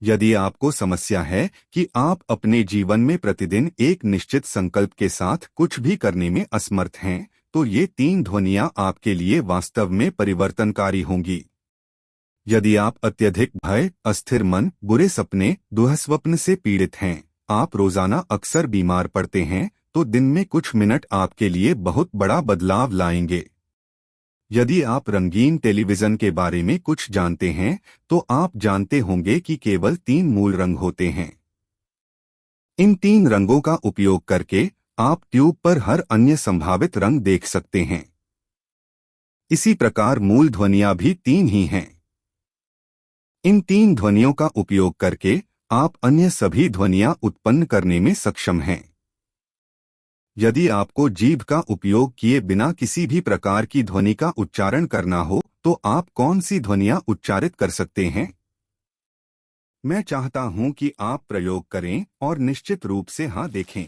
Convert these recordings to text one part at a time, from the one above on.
यदि आपको समस्या है कि आप अपने जीवन में प्रतिदिन एक निश्चित संकल्प के साथ कुछ भी करने में असमर्थ हैं, तो ये 3 ध्वनियां आपके लिए वास्तव में परिवर्तनकारी होंगी। यदि आप अत्यधिक भय, अस्थिर मन, बुरे सपने, दुःस्वप्न से पीड़ित हैं, आप रोजाना अक्सर बीमार पड़ते हैं, तो दिन में कुछ मिनट आपके लिए बहुत बड़ा बदलाव लाएंगे। यदि आप रंगीन टेलीविजन के बारे में कुछ जानते हैं, तो आप जानते होंगे कि केवल 3 मूल रंग होते हैं। इन 3 रंगों का उपयोग करके आप ट्यूब पर हर अन्य संभावित रंग देख सकते हैं। इसी प्रकार मूल ध्वनियां भी 3 ही हैं। इन 3 ध्वनियों का उपयोग करके आप अन्य सभी ध्वनियां उत्पन्न करने में सक्षम हैं। यदि आपको जीभ का उपयोग किए बिना किसी भी प्रकार की ध्वनि का उच्चारण करना हो, तो आप कौन सी ध्वनियां उच्चारित कर सकते हैं? मैं चाहता हूं कि आप प्रयोग करें और निश्चित रूप से हाँ देखें।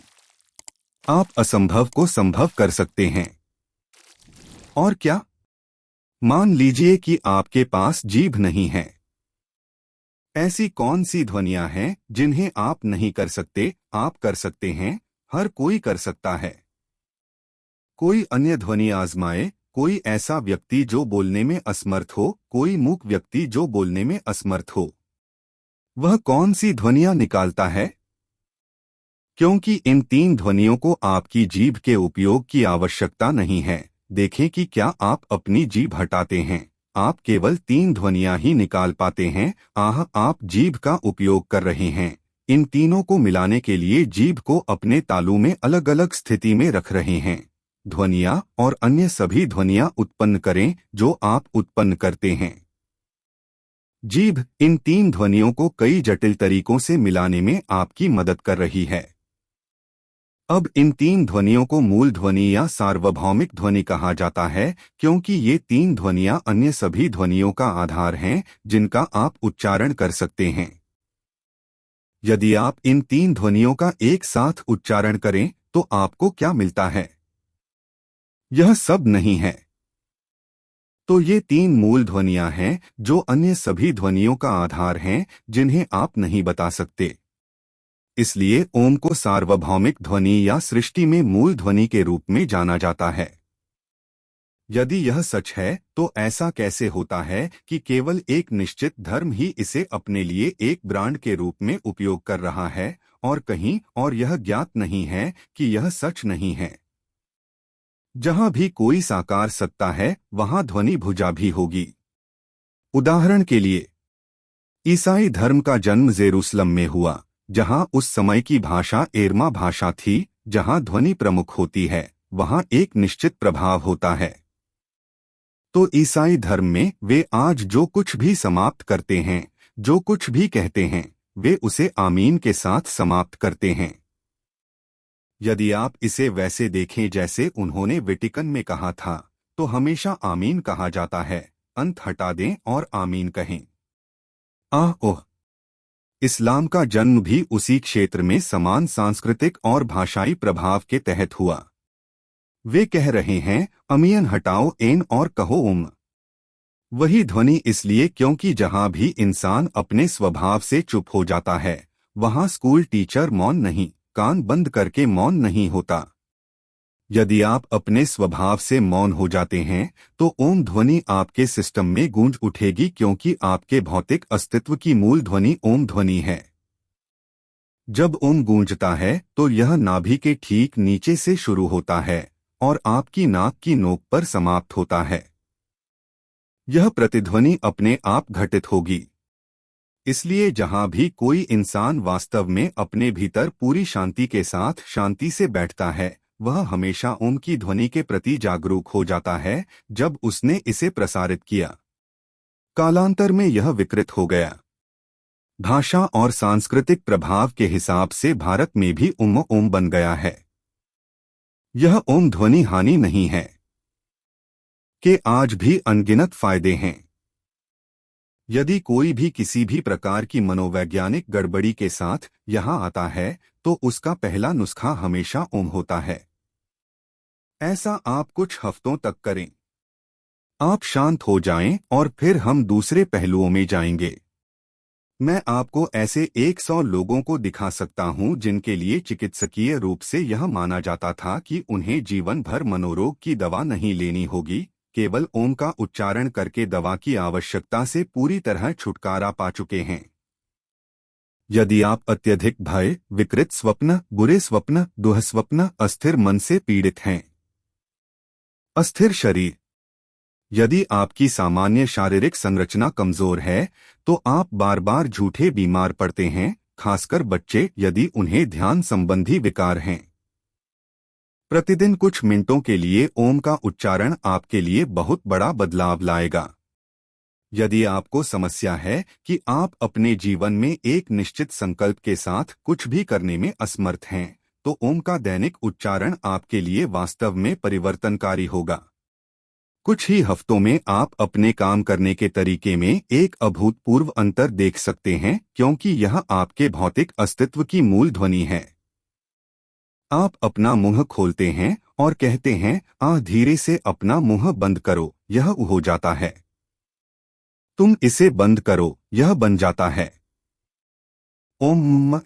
आप असंभव को संभव कर सकते हैं। और क्या? मान लीजिए कि आपके पास जीभ नहीं है। ऐसी कौन सी ध्वनियां हैं जिन्हें आप नहीं कर सकते? आप कर सकते हैं। हर कोई कर सकता है। कोई अन्य ध्वनि आजमाए। कोई ऐसा व्यक्ति जो बोलने में असमर्थ हो, कोई मूक व्यक्ति जो बोलने में असमर्थ हो, वह कौन सी ध्वनियां निकालता है? क्योंकि इन 3 ध्वनियों को आपकी जीभ के उपयोग की आवश्यकता नहीं है। देखें कि क्या आप अपनी जीभ हटाते हैं। आप केवल 3 ध्वनियां ही निकाल पाते हैं। आप जीभ का उपयोग कर रहे हैं। इन तीनों को मिलाने के लिए जीभ को अपने तालू में अलग अलग स्थिति में रख रहे हैं। ध्वनियां और अन्य सभी ध्वनियां उत्पन्न करें जो आप उत्पन्न करते हैं। जीभ इन 3 ध्वनियों को कई जटिल तरीकों से मिलाने में आपकी मदद कर रही है। अब इन 3 ध्वनियों को मूल ध्वनि या सार्वभौमिक ध्वनि कहा जाता है, क्योंकि ये 3 ध्वनियां अन्य सभी ध्वनियों का आधार हैं जिनका आप उच्चारण कर सकते हैं। यदि आप इन 3 ध्वनियों का एक साथ उच्चारण करें तो आपको क्या मिलता है? यह सब नहीं है। तो ये 3 मूल ध्वनियां हैं जो अन्य सभी ध्वनियों का आधार हैं, जिन्हें आप नहीं बता सकते। इसलिए ओम को सार्वभौमिक ध्वनि या सृष्टि में मूल ध्वनि के रूप में जाना जाता है। यदि यह सच है, तो ऐसा कैसे होता है कि केवल एक निश्चित धर्म ही इसे अपने लिए एक ब्रांड के रूप में उपयोग कर रहा है और कहीं और यह ज्ञात नहीं है कि यह सच नहीं है? जहां भी कोई साकार सत्ता है, वहां ध्वनि भुजा भी होगी। उदाहरण के लिए, ईसाई धर्म का जन्म जेरूसलम में हुआ, जहां उस समय की भाषा एरमा भाषा थी। जहां ध्वनि प्रमुख होती है, वहां एक निश्चित प्रभाव होता है। तो ईसाई धर्म में वे आज जो कुछ भी समाप्त करते हैं, जो कुछ भी कहते हैं, वे उसे आमीन के साथ समाप्त करते हैं। यदि आप इसे वैसे देखें जैसे उन्होंने वेटिकन में कहा था, तो हमेशा आमीन कहा जाता है। अंत हटा दें और आमीन कहें। ओह! इस्लाम का जन्म भी उसी क्षेत्र में समान सांस्कृतिक और भाषाई प्रभाव के तहत हुआ। वे कह रहे हैं, अमीन हटाओ एन और कहो उम। वही ध्वनि इसलिए क्योंकि जहां भी इंसान अपने स्वभाव से चुप हो जाता है, वहां स्कूल टीचर मौन नहीं, कान बंद करके मौन नहीं होता। यदि आप अपने स्वभाव से मौन हो जाते हैं, तो ओम ध्वनि आपके सिस्टम में गूंज उठेगी, क्योंकि आपके भौतिक अस्तित्व की मूल ध्वनि ओम ध्वनि है। जब ओम गूंजता है तो यह नाभि के ठीक नीचे से शुरू होता है और आपकी नाक की नोक पर समाप्त होता है। यह प्रतिध्वनि अपने आप घटित होगी। इसलिए जहां भी कोई इंसान वास्तव में अपने भीतर पूरी शांति के साथ शांति से बैठता है, वह हमेशा ओम की ध्वनि के प्रति जागरूक हो जाता है। जब उसने इसे प्रसारित किया, कालांतर में यह विकृत हो गया। भाषा और सांस्कृतिक प्रभाव के हिसाब से भारत में भी ओम बन गया है। यह ओम ध्वनि हानि नहीं है कि आज भी अनगिनत फायदे हैं। यदि कोई भी किसी भी प्रकार की मनोवैज्ञानिक गड़बड़ी के साथ यहां आता है, तो उसका पहला नुस्खा हमेशा ओम होता है। ऐसा आप कुछ हफ्तों तक करें। आप शांत हो जाएं और फिर हम दूसरे पहलुओं में जाएंगे। मैं आपको ऐसे 100 लोगों को दिखा सकता हूं जिनके लिए चिकित्सकीय रूप से यह माना जाता था कि उन्हें जीवन भर मनोरोग की दवा नहीं लेनी होगी, केवल ओम का उच्चारण करके दवा की आवश्यकता से पूरी तरह छुटकारा पा चुके हैं। यदि आप अत्यधिक भय, विकृत स्वप्न, बुरे स्वप्न, दुःस्वप्न, अस्थिर मन से पीड़ित हैं, अस्थिर शरीर, यदि आपकी सामान्य शारीरिक संरचना कमजोर है, तो आप बार बार झूठे बीमार पड़ते हैं, खासकर बच्चे यदि उन्हें ध्यान संबंधी विकार हैं। प्रतिदिन कुछ मिनटों के लिए ओम का उच्चारण आपके लिए बहुत बड़ा बदलाव लाएगा। यदि आपको समस्या है कि आप अपने जीवन में एक निश्चित संकल्प के साथ कुछ भी करने में असमर्थ हैं, तो ओम का दैनिक उच्चारण आपके लिए वास्तव में परिवर्तनकारी होगा। कुछ ही हफ्तों में आप अपने काम करने के तरीके में एक अभूतपूर्व अंतर देख सकते हैं, क्योंकि यह आपके भौतिक अस्तित्व की मूल ध्वनि है। आप अपना मुंह खोलते हैं और कहते हैं, धीरे से अपना मुंह बंद करो, यह हो जाता है। तुम इसे बंद करो, यह बन जाता है। ओम।